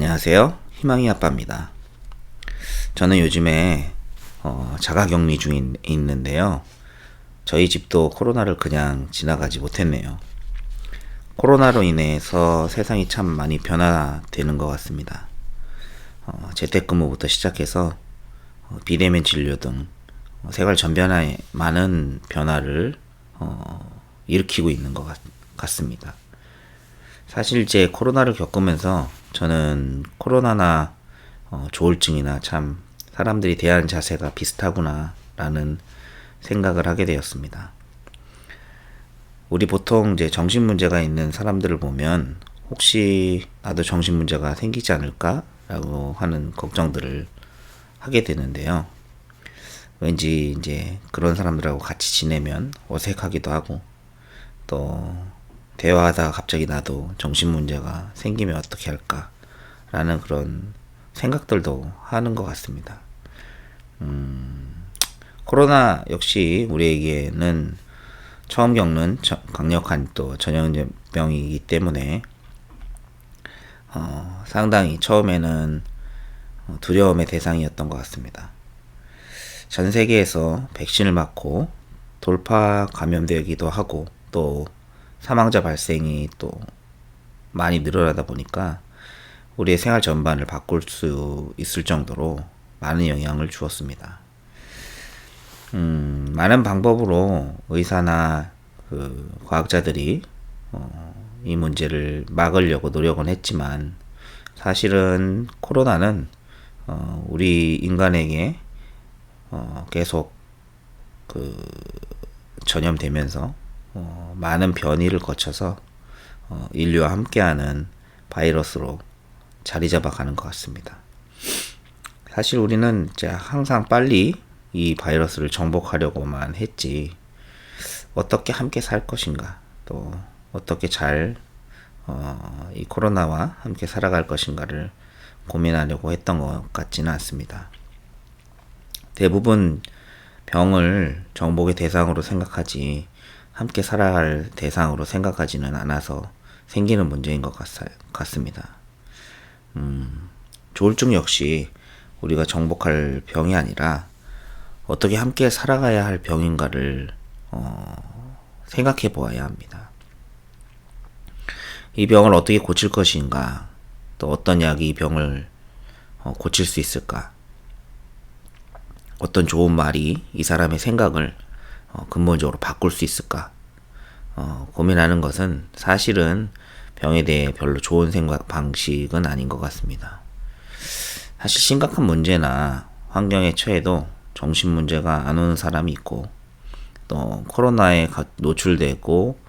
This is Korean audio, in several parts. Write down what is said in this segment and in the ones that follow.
안녕하세요. 희망이 아빠입니다. 저는 요즘에 자가격리 중에 있는데요. 저희 집도 코로나를 그냥 지나가지 못했네요. 코로나로 인해서 세상이 참 많이 변화되는 것 같습니다. 재택근무부터 시작해서 비대면 진료 등 생활 전반에 많은 변화를 일으키고 있는 것 같습니다. 사실 이제 코로나를 겪으면서 저는 코로나나 조울증이나 참 사람들이 대하는 자세가 비슷하구나 라는 생각을 하게 되었습니다. 우리 보통 이제 정신 문제가 있는 사람들을 보면 혹시 나도 정신 문제가 생기지 않을까 라고 하는 걱정들을 하게 되는데요. 왠지 이제 그런 사람들하고 같이 지내면 어색하기도 하고, 또 대화하다가 갑자기 나도 정신 문제가 생기면 어떻게 할까 라는 그런 생각들도 하는 것 같습니다. 코로나 역시 우리에게는 처음 겪는 강력한 또 전염병이기 때문에 상당히 처음에는 두려움의 대상이었던 것 같습니다. 전 세계에서 백신을 맞고 돌파 감염되기도 하고, 또 사망자 발생이 또 많이 늘어나다 보니까 우리의 생활 전반을 바꿀 수 있을 정도로 많은 영향을 주었습니다. 많은 방법으로 의사나 과학자들이 이 문제를 막으려고 노력은 했지만, 사실은 코로나는 우리 인간에게 계속 전염되면서 많은 변이를 거쳐서 인류와 함께하는 바이러스로 자리 잡아가는 것 같습니다. 사실 우리는 이제 항상 빨리 이 바이러스를 정복하려고만 했지, 어떻게 함께 살 것인가, 또 어떻게 잘 이 코로나와 함께 살아갈 것인가를 고민하려고 했던 것 같지는 않습니다. 대부분 병을 정복의 대상으로 생각하지 함께 살아갈 대상으로 생각하지는 않아서 생기는 문제인 것 같습니다. 조울증 역시 우리가 정복할 병이 아니라 어떻게 함께 살아가야 할 병인가를 생각해 보아야 합니다. 이 병을 어떻게 고칠 것인가, 또 어떤 약이 이 병을 고칠 수 있을까, 어떤 좋은 말이 이 사람의 생각을 근본적으로 바꿀 수 있을까 고민하는 것은 사실은 병에 대해 별로 좋은 생각 방식은 아닌 것 같습니다. 사실 심각한 문제나 환경에 처해도 정신 문제가 안 오는 사람이 있고, 또 코로나에 노출되고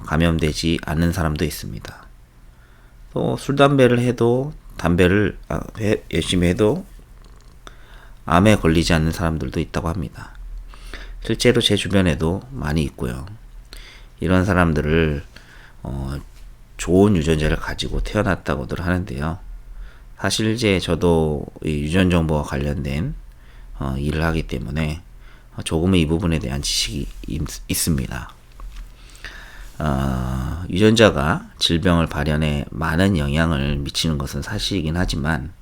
감염되지 않는 사람도 있습니다. 또 술 담배를 해도 담배를 열심히 해도 암에 걸리지 않는 사람들도 있다고 합니다. 실제로 제 주변에도 많이 있고요. 이런 사람들을 좋은 유전자를 가지고 태어났다고들 하는데요. 사실 이제 저도 이 유전 정보와 관련된 일을 하기 때문에 조금은 이 부분에 대한 지식이 있습니다. 유전자가 질병을 발현에 많은 영향을 미치는 것은 사실이긴 하지만,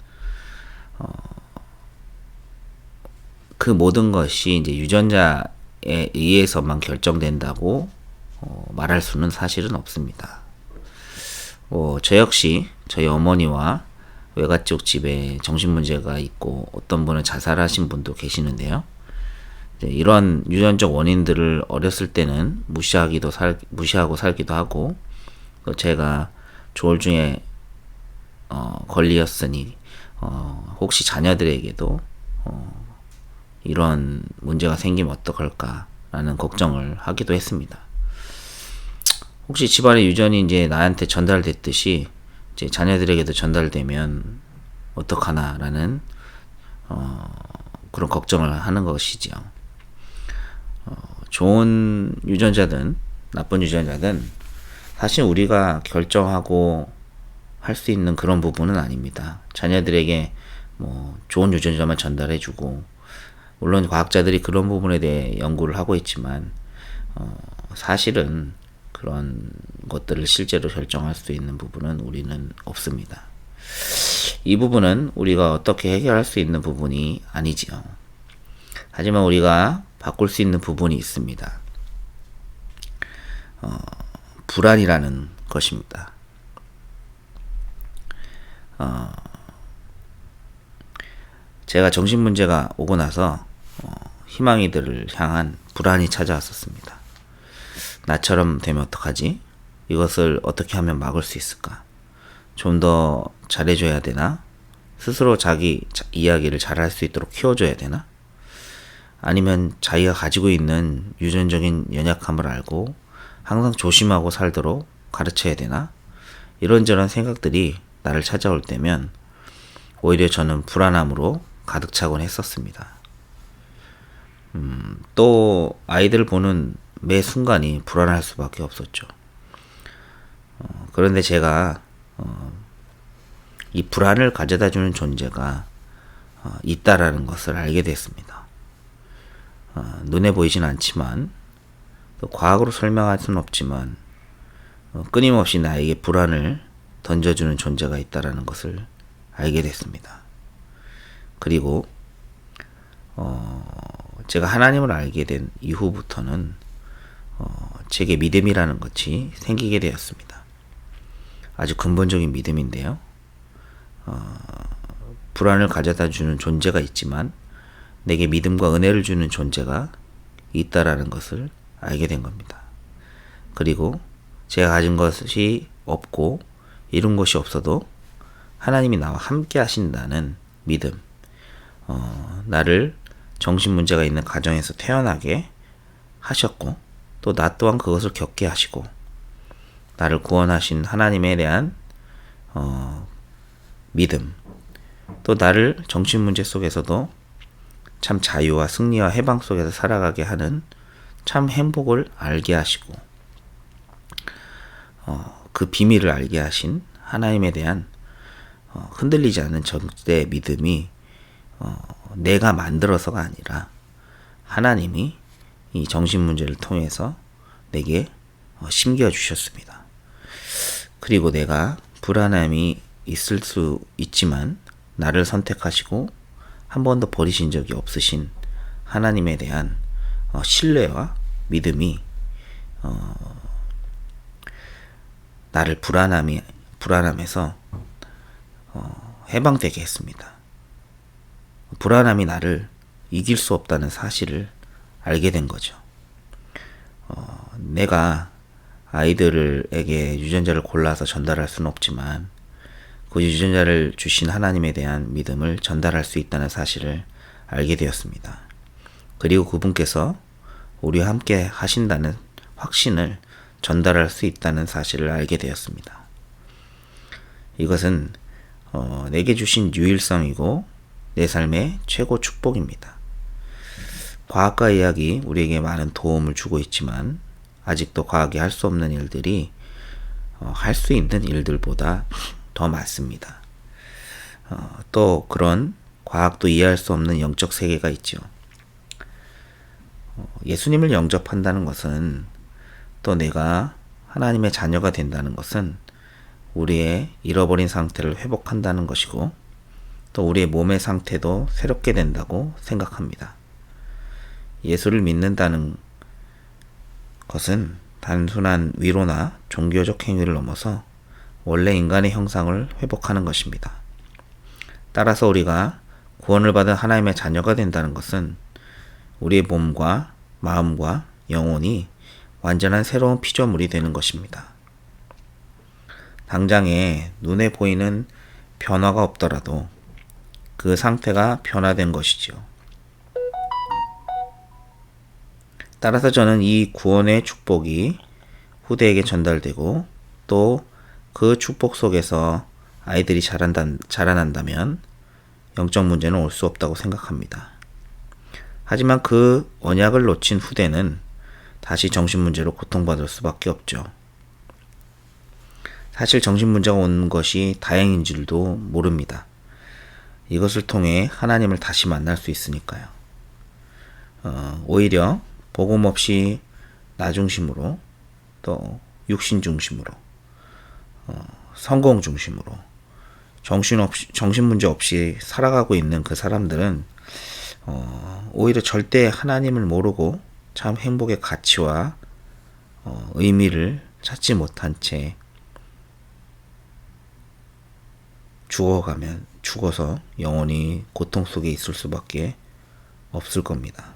그 모든 것이 이제 유전자에 의해서만 결정된다고 말할 수는 사실은 없습니다. 저 역시 저희 어머니와 외가 쪽 집에 정신문제가 있고, 어떤 분은 자살하신 분도 계시는데요. 이런 유전적 원인들을 어렸을 때는 무시하고 살기도 하고, 또 제가 조울증에 걸리었으니 혹시 자녀들에게도 이런 문제가 생기면 어떡할까라는 걱정을 하기도 했습니다. 혹시 집안의 유전이 이제 나한테 전달됐듯이 이제 자녀들에게도 전달되면 어떡하나라는 그런 걱정을 하는 것이죠. 좋은 유전자든 나쁜 유전자든 사실 우리가 결정하고 할 수 있는 그런 부분은 아닙니다. 자녀들에게 좋은 유전자만 전달해주고, 물론 과학자들이 그런 부분에 대해 연구를 하고 있지만 사실은 그런 것들을 실제로 결정할 수 있는 부분은 우리는 없습니다. 이 부분은 우리가 어떻게 해결할 수 있는 부분이 아니지요. 하지만 우리가 바꿀 수 있는 부분이 있습니다. 불안이라는 것입니다. 제가 정신문제가 오고 나서 희망이들을 향한 불안이 찾아왔었습니다. 나처럼 되면 어떡하지? 이것을 어떻게 하면 막을 수 있을까? 좀 더 잘해줘야 되나? 스스로 자기 이야기를 잘할 수 있도록 키워줘야 되나? 아니면 자기가 가지고 있는 유전적인 연약함을 알고 항상 조심하고 살도록 가르쳐야 되나? 이런저런 생각들이 나를 찾아올 때면 오히려 저는 불안함으로 가득 차곤 했었습니다. 또 아이들을 보는 매 순간이 불안할 수밖에 없었죠. 그런데 제가 이 불안을 가져다주는 존재가 있다라는 것을 알게 됐습니다. 눈에 보이진 않지만 또 과학으로 설명할 수는 없지만 끊임없이 나에게 불안을 던져주는 존재가 있다라는 것을 알게 됐습니다. 그리고 제가 하나님을 알게 된 이후부터는 제게 믿음이라는 것이 생기게 되었습니다. 아주 근본적인 믿음인데요. 불안을 가져다 주는 존재가 있지만 내게 믿음과 은혜를 주는 존재가 있다라는 것을 알게 된 겁니다. 그리고 제가 가진 것이 없고 이룬 것이 없어도 하나님이 나와 함께 하신다는 믿음, 나를 정신문제가 있는 가정에서 태어나게 하셨고 또 나 또한 그것을 겪게 하시고 나를 구원하신 하나님에 대한 믿음, 또 나를 정신문제 속에서도 참 자유와 승리와 해방 속에서 살아가게 하는 참 행복을 알게 하시고 그 비밀을 알게 하신 하나님에 대한 흔들리지 않는 절대 믿음이 내가 만들어서가 아니라 하나님이 이 정신문제를 통해서 내게 심겨주셨습니다. 그리고 내가 불안함이 있을 수 있지만 나를 선택하시고 한 번도 버리신 적이 없으신 하나님에 대한 신뢰와 믿음이 나를 불안함에서 해방되게 했습니다. 불안함이 나를 이길 수 없다는 사실을 알게 된 거죠. 내가 아이들에게 유전자를 골라서 전달할 수는 없지만 그 유전자를 주신 하나님에 대한 믿음을 전달할 수 있다는 사실을 알게 되었습니다. 그리고 그분께서 우리와 함께 하신다는 확신을 전달할 수 있다는 사실을 알게 되었습니다. 이것은 내게 주신 유일성이고 내 삶의 최고 축복입니다. 과학과 의학이 우리에게 많은 도움을 주고 있지만 아직도 과학이 할 수 없는 일들이 할 수 있는 일들보다 더 많습니다. 또 그런 과학도 이해할 수 없는 영적 세계가 있죠. 예수님을 영접한다는 것은 또 내가 하나님의 자녀가 된다는 것은 우리의 잃어버린 상태를 회복한다는 것이고 또 우리의 몸의 상태도 새롭게 된다고 생각합니다. 예수를 믿는다는 것은 단순한 위로나 종교적 행위를 넘어서 원래 인간의 형상을 회복하는 것입니다. 따라서 우리가 구원을 받은 하나님의 자녀가 된다는 것은 우리의 몸과 마음과 영혼이 완전한 새로운 피조물이 되는 것입니다. 당장에 눈에 보이는 변화가 없더라도 그 상태가 변화된 것이죠. 따라서 저는 이 구원의 축복이 후대에게 전달되고 또 그 축복 속에서 아이들이 자라난다면 영적 문제는 올 수 없다고 생각합니다. 하지만 그 언약을 놓친 후대는 다시 정신문제로 고통받을 수밖에 없죠. 사실 정신문제가 온 것이 다행인 줄도 모릅니다. 이것을 통해 하나님을 다시 만날 수 있으니까요. 오히려 복음 없이 나 중심으로 또 육신 중심으로 성공 중심으로 정신 문제 없이 살아가고 있는 그 사람들은 오히려 절대 하나님을 모르고 참 행복의 가치와 의미를 찾지 못한 채 죽어서 영원히 고통 속에 있을 수밖에 없을 겁니다.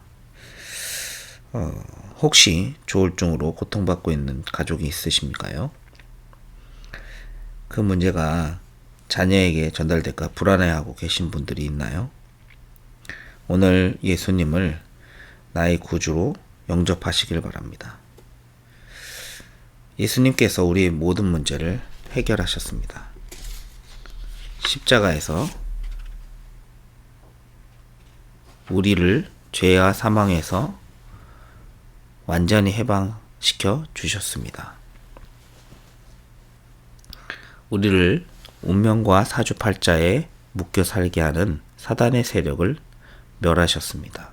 혹시 조울증으로 고통받고 있는 가족이 있으십니까요? 그 문제가 자녀에게 전달될까 불안해하고 계신 분들이 있나요? 오늘 예수님을 나의 구주로 영접하시길 바랍니다. 예수님께서 우리의 모든 문제를 해결하셨습니다. 십자가에서 우리를 죄와 사망에서 완전히 해방시켜 주셨습니다. 우리를 운명과 사주팔자에 묶여 살게 하는 사단의 세력을 멸하셨습니다.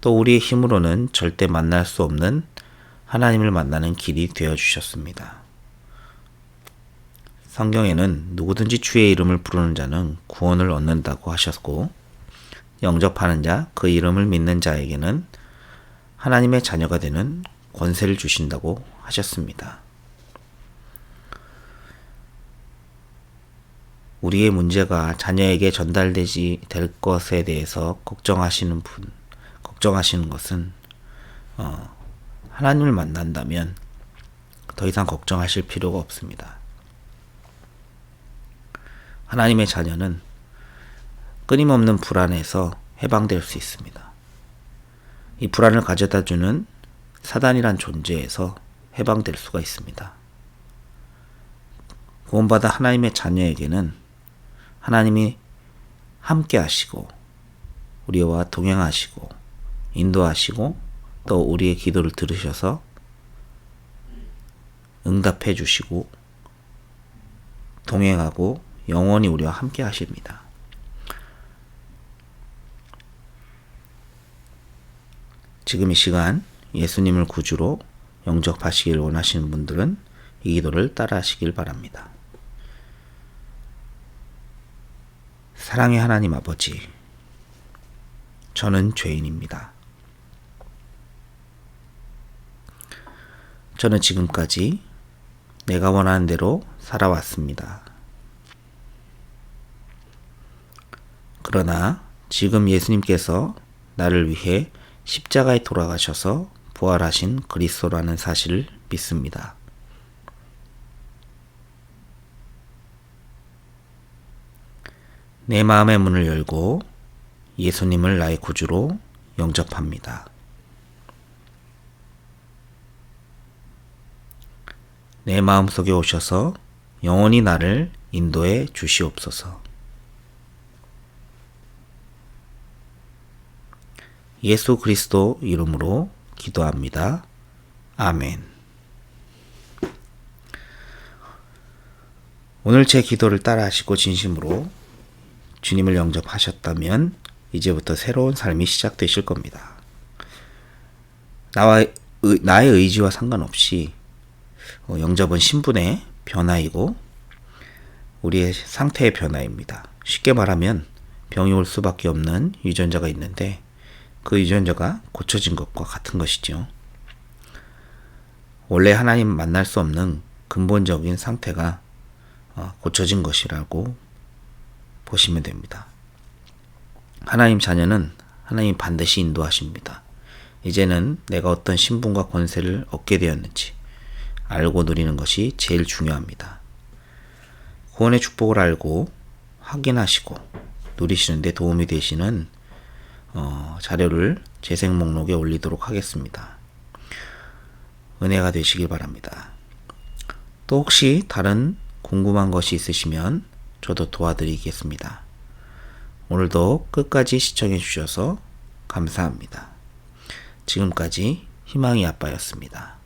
또 우리의 힘으로는 절대 만날 수 없는 하나님을 만나는 길이 되어주셨습니다. 성경에는 누구든지 주의 이름을 부르는 자는 구원을 얻는다고 하셨고, 영접하는 자, 그 이름을 믿는 자에게는 하나님의 자녀가 되는 권세를 주신다고 하셨습니다. 우리의 문제가 자녀에게 전달되지 될 것에 대해서 걱정하시는 것은 하나님을 만난다면 더 이상 걱정하실 필요가 없습니다. 하나님의 자녀는 끊임없는 불안에서 해방될 수 있습니다. 이 불안을 가져다주는 사단이란 존재에서 해방될 수가 있습니다. 구원받아 하나님의 자녀에게는 하나님이 함께 하시고 우리와 동행하시고 인도하시고 또 우리의 기도를 들으셔서 응답해 주시고 동행하고 영원히 우리와 함께 하십니다. 지금 이 시간 예수님을 구주로 영접하시길 원하시는 분들은 이 기도를 따라 하시길 바랍니다. 사랑의 하나님 아버지, 저는 죄인입니다. 저는 지금까지 내가 원하는 대로 살아왔습니다. 그러나 지금 예수님께서 나를 위해 십자가에 돌아가셔서 부활하신 그리스도라는 사실을 믿습니다. 내 마음의 문을 열고 예수님을 나의 구주로 영접합니다. 내 마음속에 오셔서 영원히 나를 인도해 주시옵소서. 예수 그리스도 이름으로 기도합니다. 아멘. 오늘 제 기도를 따라 하시고 진심으로 주님을 영접하셨다면 이제부터 새로운 삶이 시작되실 겁니다. 나의 의지와 상관없이 영접은 신분의 변화이고 우리의 상태의 변화입니다. 쉽게 말하면 병이 올 수밖에 없는 유전자가 있는데 그 유전자가 고쳐진 것과 같은 것이죠. 원래 하나님 만날 수 없는 근본적인 상태가 고쳐진 것이라고 보시면 됩니다. 하나님 자녀는 하나님 반드시 인도하십니다. 이제는 내가 어떤 신분과 권세를 얻게 되었는지 알고 누리는 것이 제일 중요합니다. 구원의 축복을 알고 확인하시고 누리시는 데 도움이 되시는 자료를 재생 목록에 올리도록 하겠습니다. 은혜가 되시길 바랍니다. 또 혹시 다른 궁금한 것이 있으시면 저도 도와드리겠습니다. 오늘도 끝까지 시청해 주셔서 감사합니다. 지금까지 희망의 아빠였습니다.